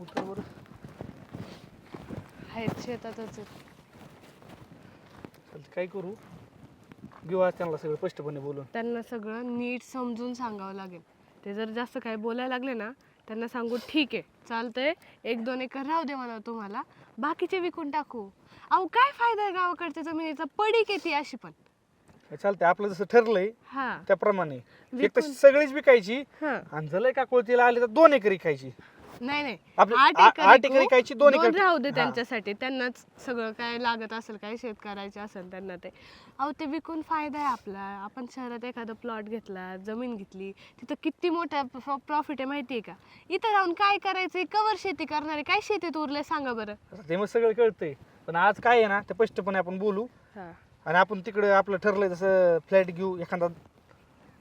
कुठं बरं आहेत शेतातच आहेत. चालतं, काय करू घेऊ आज त्यांना सगळं स्पष्टपणे बोलून. त्यांना सगळं नीट समजून सांगावं लागेल. ते जर जास्त काय बोलायला लागले ना त्यांना सांगू ठीक आहे चालतंय 1-2 एकर राहू दे म्हणा तुम्हाला, बाकीचे विकून टाकू. अहो काय फायदा आहे गावाकडच्या जमिनीचा, पडीक येते अशी पण. चालतंय, आपलं जसं ठरलंय हा त्याप्रमाणे एक तर विकून सगळीच विकायची हा आणि झालंय का कोळतीला आले तर 2 एकर विकायची. नाही नाही आपली 8 8 एकर एकर विकायची, 2 दोन एकर राहू दे हा. त्यांच्यासाठी. त्यांनाच सगळं काय लागत असेल, काय शेत करायचे असेल त्यांना ते. अहो ते विकून फायदा आहे आपला. आपण शहरात एखादा प्लॉट घेतला, जमीन घेतली, तिथं किती मोठा प्रॉफिट आहे माहिती आहे का. इथं राहून काय करायचंय, कवर शेती करणारे, काय शेतीत उरलंय सांगा बरं. ते मग सगळं कळतंय, पण आज काय आहे ना ते स्पष्टपणे आपण बोलू हा आणि आपण तिकडे आपलं ठरलंय तसं फ्लॅट घेऊ, एखादा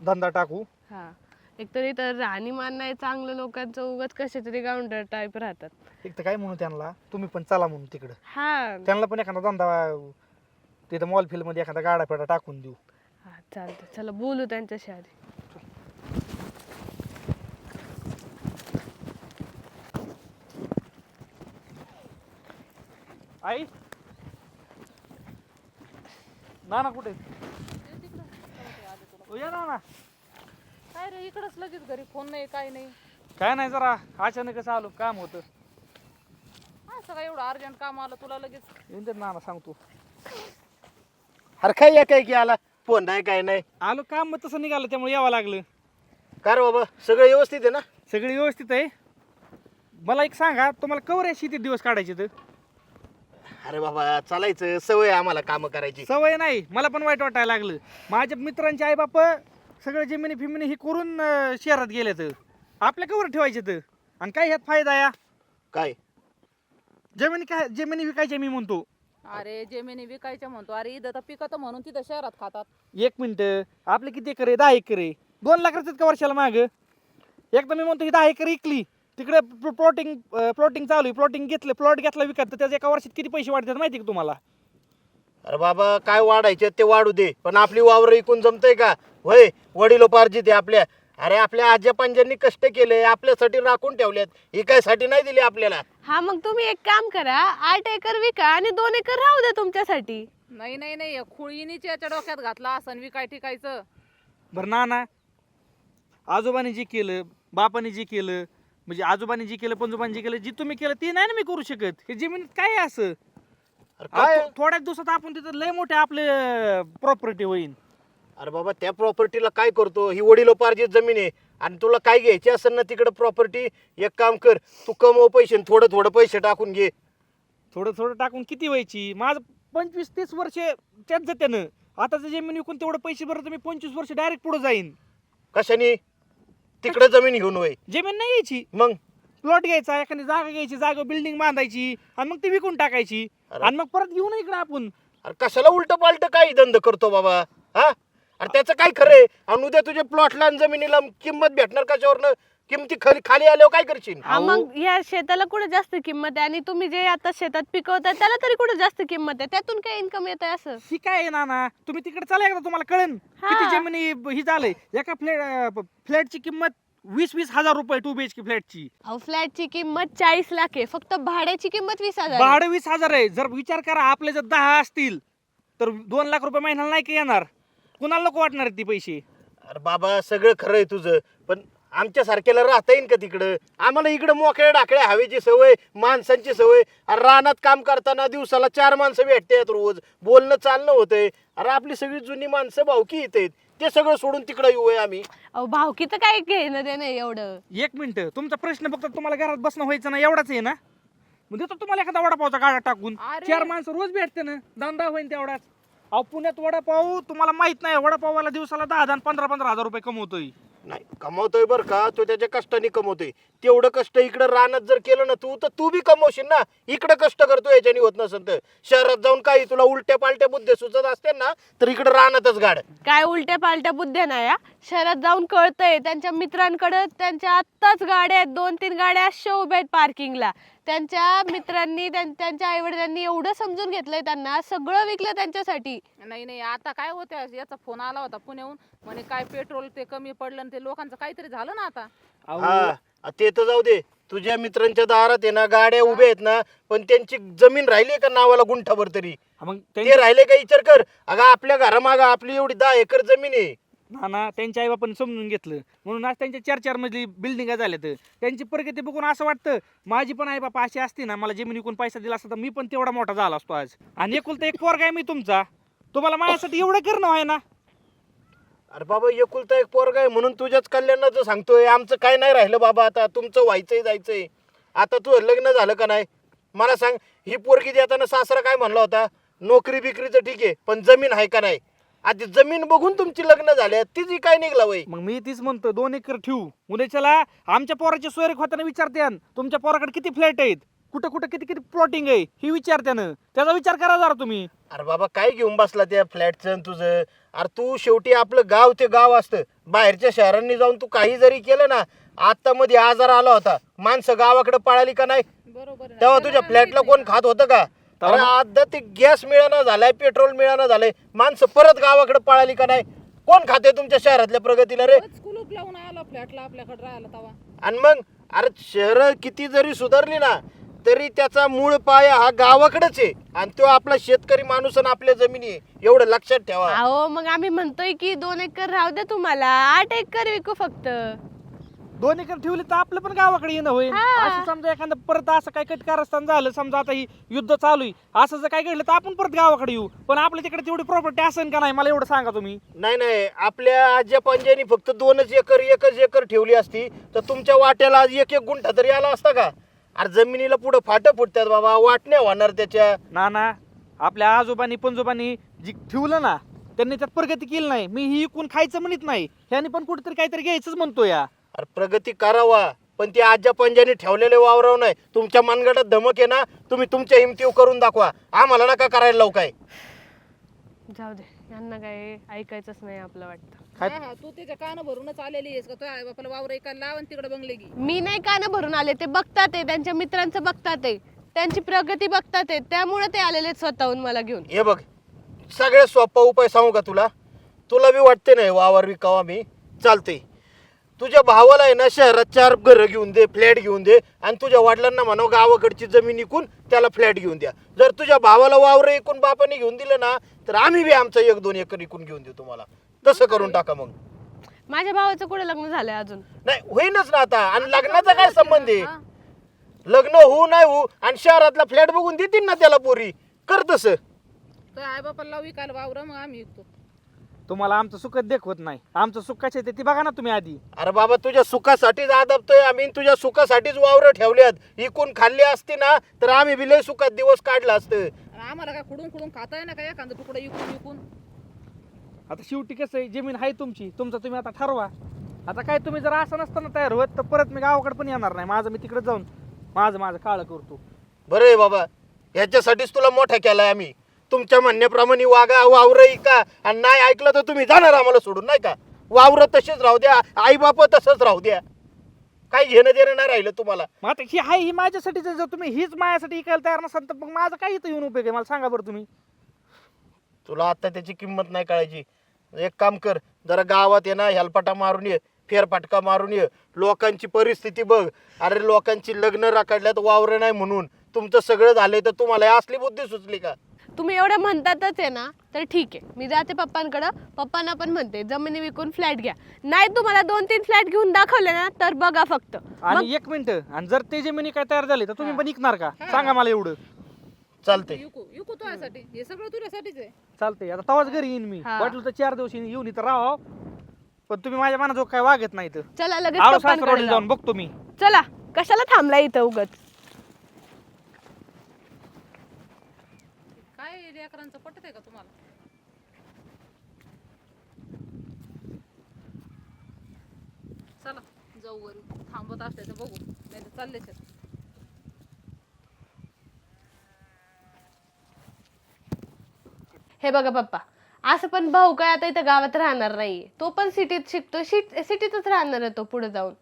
धंदा टाकू. हा एकतरी तर राहणीमान नाही चांगलं लोकांचं, उगाच कसे तरी गावंडर टाईप राहतात. एक तर काय म्हणू त्यांना, तुम्ही पण चला म्हणून तिकडं हा त्यांना पण एखादा धंदा तिथं मॉल फिल मध्ये एखादा गाडा फेडा टाकून देऊ. हा चालतं, चला बोलू त्यांच्याशी आधी. आई ना कुठे या ना. काय रे इकडंच लगेच घरी फोन नाही काय नाही. काय नाही, जरा अचानकच आलो, काम होतं. असं काय एवढं अर्जंट काम आलं तुला लगेच. येऊन देत ना सांगतो. अरे काय या काय की आला फोन नाही काय नाही. आलो, काम मग तसं निघालं त्यामुळे यावं लागलं. का रे बाबा सगळं व्यवस्थित आहे ना? सगळी व्यवस्थित आहे. मला एक सांगा, तुम्हाला कवर या शेतीत दिवस काढायचे तर? अरे बाबा चालायचं, सवय आहे आम्हाला काम करायची. सवय नाही, मला पण वाईट वाटायला लागलं. माझ्या मित्रांचे आई बाप सगळं जमिनी फिमिनी हे करून शहरात गेले तर आपल्या कवर ठेवायचे तर. आणि काय ह्यात फायदा या काय जमिनी, काय जमिनी विकायच्या मी म्हणतो. अरे जमिनी विकायच्या म्हणतो, अरे इथं तर पिकत म्हणून तिथं शहरात खातात. 1 मिनिट, आपले किती एकर आहे? 10 एकर आहे. 2 लाख का वर्षाला माग. एकदा मी म्हणतो ही 10 एकर विकली, तिकडे प्लॉटिंग चालू आहे, प्लॉट घेतला विकत, तर त्याच्या एका वर्षात किती पैसे वाढतात माहिती का तुम्हाला? अरे बाबा काय वाढायचे ते वाढू दे, पण आपली वावर इकून जमतंय का? होय वडिलोपार्जित आहे आपल्या. अरे आपल्या आज्या पंजांनी कष्ट केले, आपल्यासाठी राखून ठेवल्यात, इकायसाठी नाही दिली आपल्याला. हा मग तुम्ही एक काम करा, 8 एकर विका आणि 2 एकर राहू द्या तुमच्यासाठी. नाही नाही नाही खुळीनीच याच्या डोक्यात घातला असं विकाय टिकायचं. बरं ना आजोबाने जे केलं, बापाने जे केलं, म्हणजे आजोबाने जे केलं, पंजोबाने जे केलं, जे तुम्ही केलं ते नाही ना मी करू शकत. हे जमिनीत काय आहे असं? अरे काय थोड्याच दिवसात आपण तिथं लय मोठे आपले प्रॉपर्टी होईल. अरे बाबा त्या प्रॉपर्टीला काय करतो? ही वडिलोपार्जित जमीन आहे आणि तुला काय घ्यायची असेल ना तिकडे प्रॉपर्टी, एक काम कर, तू कमव पैसे आणि थोडं थोडं पैसे टाकून घे. थोडं थोडं टाकून किती व्हायची? माझं 25-30 वर्ष त्याच जात्यानं. आता जमीन विकून तेवढं पैसे भरत मी 25 वर्ष डायरेक्ट पुढे जाईन. कशाने? तिकडे जमीन घेऊन वय जमीन नाही यायची, मग. प्लॉट घ्यायचा, एखादी जागा घ्यायची, जागा बिल्डिंग बांधायची आणि मग ती विकून टाकायची आणि मग परत घेऊन इकडे आपण. अरे कशाला उलट पालट काय धंद करतो बाबा हा? अरे त्याचं काय खरंय? आणि उद्या तुझ्या प्लॉटला आणि जमिनीला किंमत भेटणार कशावरनं? किमती खाली आल्यावर काय करशील? हा मग या शेताला कुठे जास्त किंमत आहे आणि तुम्ही जे आता शेतात पिकवताय त्याला तरी कुठे जास्त किंमत आहे? त्यातून काय इन्कम येत आहे असं? ही काय आहे ना, तुम्ही तिकडे चला एकदा, तुम्हाला कळेल किती जमिनी ही झालंय. एका फ्लॅटची किंमत 20-20 हजार रुपये 2 BHK फ्लॅटची. अहो फ्लॅटची किंमत 40 लाख आहे, फक्त भाड्याची किंमत 20,000 आहे. भाडं 20,000 आहे. जर विचार करा, आपले जर 10 असतील तर 2 लाख रुपये महिन्याला नाही का येणार? कुणाला नको वाटणार आहेत ती पैसे? अरे बाबा सगळं खरं आहे तुझं, पण आमच्या सारख्याला राहता येईल का तिकडं? आम्हाला इकडं मोकळ्या डाकळ्या हवेची सवय, माणसांची सवय. अरे रानात काम करताना दिवसाला 4 माणसं भेटतात, रोज बोलणं चालणं होतंय. अरे आपली सगळी जुनी माणसं भावकी येतात, ते सगळं सोडून तिकडं येऊय आम्ही. अहो भावकी तर काय घेणं देणं आहे एवढं? 1 मिनिट, तुमचा प्रश्न फक्त तुम्हाला घरात बसणं व्हायचं ना एवढाच आहे ना? मग देतो तुम्हाला एखादा वडापावचा गाडा टाकून. अरे. 4 माणसं रोज भेटते ना, धंदा होईल तेवढाच. अहो पुण्यात वडापाव तुम्हाला माहित नाही, वडापावाला दिवसाला 10 आणि 15 हजार रुपये कमवतोय. नाही कमवतोय बरं का, तो त्याच्या कष्टाने कमवतोय. तेवढं कष्ट इकडं रानात जर केलं ना तू, तर तू बी कमवशील ना. इकडं कष्ट करतो याच्याने होत नसेल तर शहरात जाऊन काही तुला उलट्या पालट्या बुद्ध्या सुचत असते ना, तर इकडं रानातच गाड. काय उलट्या पालट्या बुद्ध्या नाही हा? शहरात जाऊन कळतंय त्यांच्या मित्रांकडे त्यांच्या आत्ताच गाड्या आहेत, 2-3 गाड्या अशा उभ्या आहेत पार्किंगला. त्यांच्या मित्रांनी त्यांच्या आईवडिलांनी एवढं समजून घेतलंय, त्यांना सगळं विकलं त्यांच्यासाठी. नाही नाही आता काय होतं, याचा फोन आला होता पुण्याहून, म्हणे काय पेट्रोल ते कमी पडलं आणि ते लोकांचं काहीतरी झालं ना आता. अहो हा ते तर जाऊ दे, तुझ्या मित्रांच्या दारात आहे ना गाड्या उभ्या आहेत ना, पण त्यांची जमीन राहिली का नावाला गुंठाभर तरी? मग ते राहिले का विचार कर. अगं आपल्या घरामागं आपली एवढी 10 एकर जमीन आहे. ना त्यांच्या आई बापाने समजून घेतलं म्हणून आज त्यांच्या 4-4 मजली बिल्डिंग झाल्यात. त्यांची प्रगती बघून असं वाटतं माझी पण आई बापा अशी असती ना, मला जमीन विकून पैसा दिला असता तर मी पण तेवढा मोठा झाला असतो आज. आणि एकुलता एक पोरगा आहे मी तुमचा, तुम्हाला माझ्यासाठी एवढं करणं आहे ना. अरे बाबा एकुलता एक पोरगा आहे म्हणून तुझ्याच कल्याणाचं सांगतोय. आमचं काय नाही राहिलं बाबा, आता तुमचं व्हायचंय जायचंय. आता तुझं लग्न झालं का नाही मला सांग. ही पोरगी देताना सासरा काय म्हणला होता, नोकरी बिकरीचं ठीक आहे पण जमीन आहे का नाही? आधी जमीन बघून तुमची लग्न झाल्या, तिची काय निघला वय? मग मी तीच म्हणतो 2 एकर ठेवू. उद्याच्याला आमच्या पोराची सोयरीक होताना विचारते तुमच्या पोराकडे किती फ्लॅट आहेत, कुठं कुठं किती किती प्लॉटिंग आहे ही विचारत्यानं. त्याचा विचार करा जरा तुम्ही. अरे बाबा काय घेऊन बसला त्या फ्लॅटचं तुझं? अरे तू शेवटी आपलं गाव ते गाव असतं. बाहेरच्या शहरांनी जाऊन तू काही जरी केलं ना, आता मध्ये आजार आला होता, माणसं गावाकडे पळाली का नाही? बरोबर आहे ना. तेव्हा तुझ्या फ्लॅटला कोण खात होतं का? अरे आता ते गॅस मिळाना झालाय, पेट्रोल मिळाना झालंय, माणसं परत गावाकडे पळाली का नाही? कोण खाते तुमच्या शहरातल्या प्रगतीला रे? कुलूप लावून आला फ्लॅटला आपल्याकडे राहायला तवा. आणि मग अरे शहर किती जरी सुधारली ना तरी त्याचा मूळ पाया हा गावाकडेच आहे. आणि तो आपला शेतकरी माणूस आणि आपल्या जमिनी आहे, एवढं लक्षात ठेवा. अहो मग आम्ही म्हणतोय की 2 एकर राहू दे तुम्हाला, 8 एकर विकू फक्त. 2 एकर ठेवली तर आपलं पण गावाकडे येणं होईल. हा. असं समजा एखादं परत असं काय कटकारस्थान झालं, समजा आता ही युद्ध चालू आहे, असं जर काय घडलं तर आपण परत गावाकडे येऊ. पण आपल्या तिकडे तेवढी प्रॉपर्टी असेल का नाही मला एवढं सांगा तुम्ही. नाही नाही, आपल्या आज्या पंजानी फक्त 2च एकर एकच एकर ठेवली असती तर तुमच्या वाट्याला आज 1-1 गुंठा तरी आला असता का? अरे जमिनीला पुढे फाटं फुटतात बाबा, वाटण्या होणार त्याच्या. ना आपल्या आजोबांनी पंजोबांनी जी ठेवलं ना त्यांनी त्यात प्रगती केली नाही. मी ही इकून खायचं म्हणत नाही, ह्यानी पण कुठेतरी काहीतरी घ्यायचंच म्हणतो या. अरे प्रगती करावा पण ती आज्या पंजानी ठेवलेले वावराव नाही. तुमच्या मनगटात धमक आहे ना, तुम्ही तुमच्या हिमतीव करून दाखवा, आम्हाला नका करायला लावू काय. जाऊ दे, यांना काय ऐकायचंच नाही आपलं वाटतं. काय? हा, तू त्याच्या कान भरूनच आलेली आहेस का? तो आई बापाला वावर एकाला लाव आणि तिकडे बंगले घे. मी नाही कानं भरून आले, ते बघतात आहे, त्यांच्या मित्रांचं बघतात आहे, त्यांची प्रगती बघतात आहे, त्यामुळे ते आलेले आहेत स्वतःहून मला घेऊन. हे बघ, सगळ्यात सोपा उपाय सांगू का तुला? तुला बी वाटते नाही वावर विकावा मी, चालते. तुझ्या भावाला आहे ना शहरात 4 घरं घेऊन दे, फ्लॅट घेऊन दे, आणि तुझ्या वडिलांना म्हणा गावाकडची जमीन विकून त्याला फ्लॅट घेऊन द्या. जर तुझ्या भावाला वावर विकून बापाने घेऊन दिलं ना तर आम्ही बी आमचं 1-2 एकर विकून घेऊन देऊ तुम्हाला. तसं करून टाका मग. माझ्या भावाचं कुठे लग्न झालंय अजून? नाही होईनच ना आता. आणि लग्नाचा काय संबंध आहे? हा. लग्न होऊ नाही होऊ आणि शहरातला फ्लॅट बघून देतील ना त्याला पोरी. कर तसं. तो आई बापाला लाव विकायला वावर, मग आम्ही विकतो. तुम्हाला आमचं सुखच देखवत नाही. आमचं सुख कशाचं आहे ते बघा ना तुम्ही आधी. अरे बाबा तुझ्या सुखासाठीच आदबतोय आम्ही, तुझ्या सुखासाठीच वावर ठेवल्यात. इकून खाल्ली असती ना तर आम्ही बी लय सुखात दिवस काढला असतं. आणि आम्हाला काय खुडून खुडून खाता ना काय एखादं तुकडं विकून विकून. आता शेवटी कसं आहे, जमीन आहे तुमची, तुमचं तुम्ही आता ठरवा. आता काय तुम्ही जर असं नसताना तयार होत तर परत मी गावाकडे पण येणार नाही. माझं मी तिकडे जाऊन माझं काळ करतो. बरं आहे बाबा, ह्याच्यासाठीच तुला मोठा केलाय आम्ही. तुमच्या म्हणण्याप्रमाणे वागा, वावर का, आणि नाही ऐकलं तर तुम्ही जाणार आम्हाला सोडून, नाही का? वावर तसेच राहू द्या, आई बाप तसंच राहू द्या, काही घेणं देणं नाही राहिलं तुम्हाला. मग आता ही आहे ही माझ्यासाठीच आहे. जर तुम्ही हीच माझ्यासाठी ऐकायला तयार नसाल तर मग माझं काय इथं येऊन उपयोग आहे मला सांगा बरं तुम्ही. तुला आता त्याची किंमत नाही कळायची. एक काम कर, जरा गावात ये ना, हेलपाटा मारून ये, फेरफाटका मारून ये, लोकांची परिस्थिती बघ. अरे लोकांची लग्न राखडल्यात वावर नाही म्हणून. तुमचं सगळं झालंय तर तुम्हाला असली बुद्धी सुचली का? तुम्ही एवढं म्हणतातच आहे ना, तर ठीक आहे, मी जाते पप्पांकडं. पप्पांना पण म्हणते जमिनी विकून फ्लॅट घ्या. नाही तुम्हाला 2-3 फ्लॅट घेऊन दाखवले ना तर बघा फक्त. आणि 1 मिनिट, आणि जर ते जमिनी काय तयार झाली तर तुम्ही पण विकणार का? सांगा मला एवढं. चालतंय. विकू तुझ्यासाठी, हे सगळं तुझ्यासाठीच आहे. चालतंय. आता तवाच घरी येईन मी. हा. वाटलं तर 4 दिवस येऊन इथं राहा, पण तुम्ही माझ्या मनाजोग काय वागत नाही तर चला लगेच आलो पप्पांकडे सासरवाडीला जाऊ. जाऊन बघतो मी. चला, कशाला थांबला इथं उगत? काय लेकरांचं पटत आहे का तुम्हाला? चला जाऊ वरी, थांबत असले तर बघू, नाही तर चाललेच आहेत. हे बघा पप्पा, असं पण भाऊ काय आता इथं गावात राहणार नाहीये. तो पण सिटीत शिकतो, सिटीतच राहणार आहे तो पुढे जाऊन.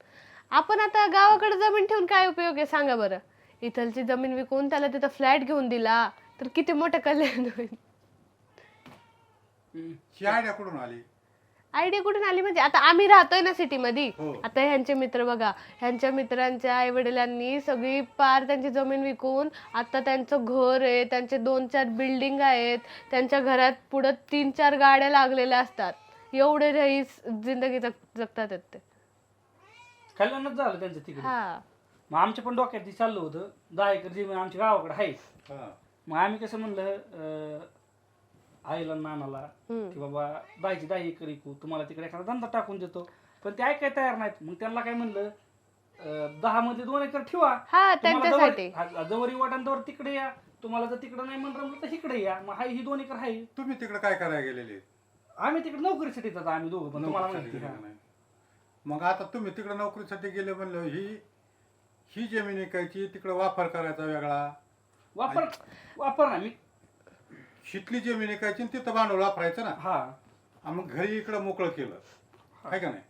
आपण आता गावाकडे जमीन ठेवून काय उपयोग आहे सांगा बरं? इथलची जमीन विकून त्याला तिथं फ्लॅट घेऊन दिला तर किती मोठं कल्याण होईल. ही आयडिया कुठून आली? आयडिया कुठून आली म्हणजे आता आम्ही राहतोय ना सिटीमध्ये. हो. आता ह्यांचे मित्र बघा, ह्यांच्या मित्रांच्या आई वडिलांनी सगळी पार त्यांची जमीन विकून आता त्यांचं घर आहे, त्यांचे 2-4 बिल्डिंग आहेत, त्यांच्या घरात पुढं 3-4 गाड्या लागलेल्या असतात. एवढे रईस जिंदगी जगतात आहेत ते. कल्याणच झालं त्यांचं तिकडे. हा मग आमच्या पण डोक्यात ते चाललं होतं 10 एकर जमीन आमच्या गावाकडे आहे. हा. मग आम्ही कसं म्हणलं आईला नानाला की बाबा 10 एकर विकू, तुम्हाला तिकडे एखादा धंदा टाकून देतो. पण ते ऐकाय तयार नाहीत. मग त्यांना काय म्हणलं 10 मध्ये 2 एकर ठेवा. हा तुम्हाला त्यांच्यासाठी. जवळ वाटांवर तिकडे या, तुम्हाला जर तिकडे नाही म्हणलं तर इकडे या. मग ही 2 एकर आहे. तुम्ही तिकडे काय करायला गेलेले? आम्ही तिकडे नोकरीसाठी जातो आम्ही दोघं पण तुम्हाला नोकरीसाठी माहिती गेले आहे. नाही. मग आता तुम्ही तिकडे नोकरीसाठी गेले म्हणलं ही जमीन विकायची, तिकडे वापर करायचा वेगळा, वापर ना मी. शितली जमीन विकायची आणि तिथं भांडवल वापरायचं ना. हा आणि मग घरी इकडं मोकळं केलं, आहे का नाही?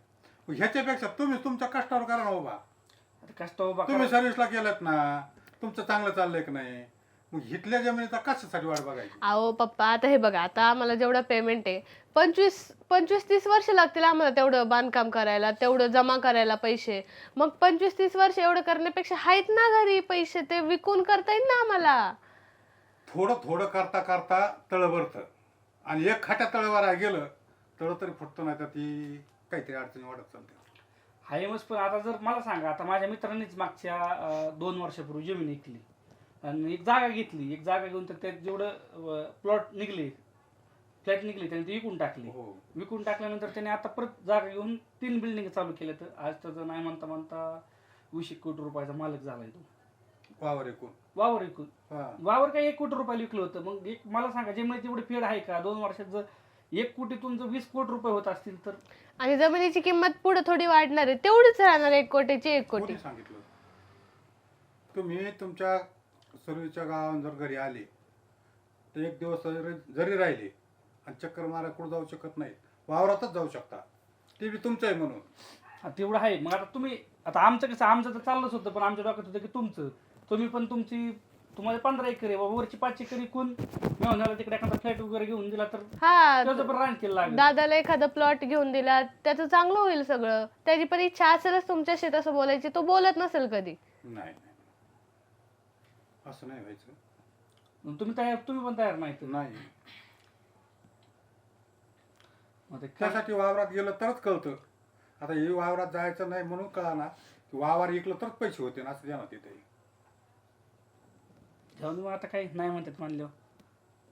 मग ह्याच्यापेक्षा तुम्ही तुमच्या कष्टावर करा ना बाबा. आता कष्ट उभा तुम्ही करा. सर्व्हिसला गेलात ना, तुमचं चांगलं चाललंय की नाही? मग हिथल्या जमिनीचा कशासाठी वाट बघायची? अहो पप्पा, आता हे बघा, आता आम्हाला जेवढं पेमेंट आहे 25-30 वर्ष लागतील आम्हाला तेवढं बांधकाम करायला, तेवढं जमा करायला पैसे. मग 25-30 वर्ष एवढं करण्यापेक्षा आहेत ना घरी पैसे, ते विकून करता येईल ना आम्हाला. थोडं थोडं करता करता तळं भरतं, आणि एक खाट्या तळवारा गेलं तळ तरी फुटतं, नाही तर ती काहीतरी अडचणी वाढत चालते. हाय मस्त. पण आता जर मला सांगा, आता माझ्या मित्रांनीच मागच्या 2 वर्षापूर्वी जमीन विकली आणि एक जागा घेतली. एक जागा घेऊन तर त्यात जेवढं प्लॉट निघले, फ्लॅट निघले, त्याने ते विकून टाकले. हो. विकून टाकल्यानंतर त्याने आता परत जागा घेऊन 3 बिल्डिंग चालू केल्या. तर आज त्याचं नाही म्हणता म्हणता 20 कोटी रुपयाचा मालक झालाय तो. वावर एकूण. वावर विकून. हा. वावर काय 1 कोटी रुपयाला विकलं होतं. मग एक मला सांगा, जमिनीत एवढी फेड आहे का? 2 वर्षात जर 1 कोटीतून जर 20 कोटी रुपये होत असतील तर आणि जमिनीची किंमत पुढे थोडी वाढणार आहे, तेवढीच राहणार 1 कोटीची 1 कोटी. कोणी सांगितलं? तुम्ही तुमच्या सर्व्हिसच्या गावात जर घरी आले तर 1 दिवस जरी राहिले आणि चक्कर मारा कुठं जाऊ शकत नाही, वावरातच जाऊ शकता, ते बी तुमचं आहे म्हणून. हा, तेवढं आहे. मग आता तुम्ही, आता आमचं कसं, आमचं तर चाललंच होतं, पण आमच्या डोक्यात होतं की तुम्ही पण तुम्हाला 15 एकर आहे बाबा, वरची 5 एकर विकून मेहण्याला तिकडे एखादा फ्लॅट वगैरे घेऊन दिला तर हा, त्याचं पण रान केलं लागेल. दादाला एखादा प्लॉट घेऊन दिला, त्याचं चांगलं होईल सगळं. त्याची पण इच्छा असेलच तुमच्याशी तसं बोलायची, तो बोलत नसेल कधी. नाही, असं नाही व्हायचं. मग तुम्ही पण तयार नाही तर. नाही, मग ते काय- त्यासाठी वावरात गेलं तरच कळतं. आता हे वावरात जायचं नाही म्हणून कळा ना, की वावर विकलं तरच पैसे होते ना, असं ध्यानात येते. जाऊन मग आता काही नाही म्हणतात मानल्यावर.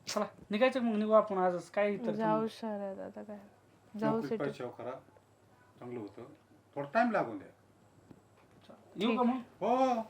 चला निघायचं मग, निघू आपण आजच. काय तर जाऊ शहरात आता काय, जाऊ नोकरी सिटी. पैशावर करा, चांगलं होतं. थोडा टाइम लागून द्या. येऊ का मग? हो.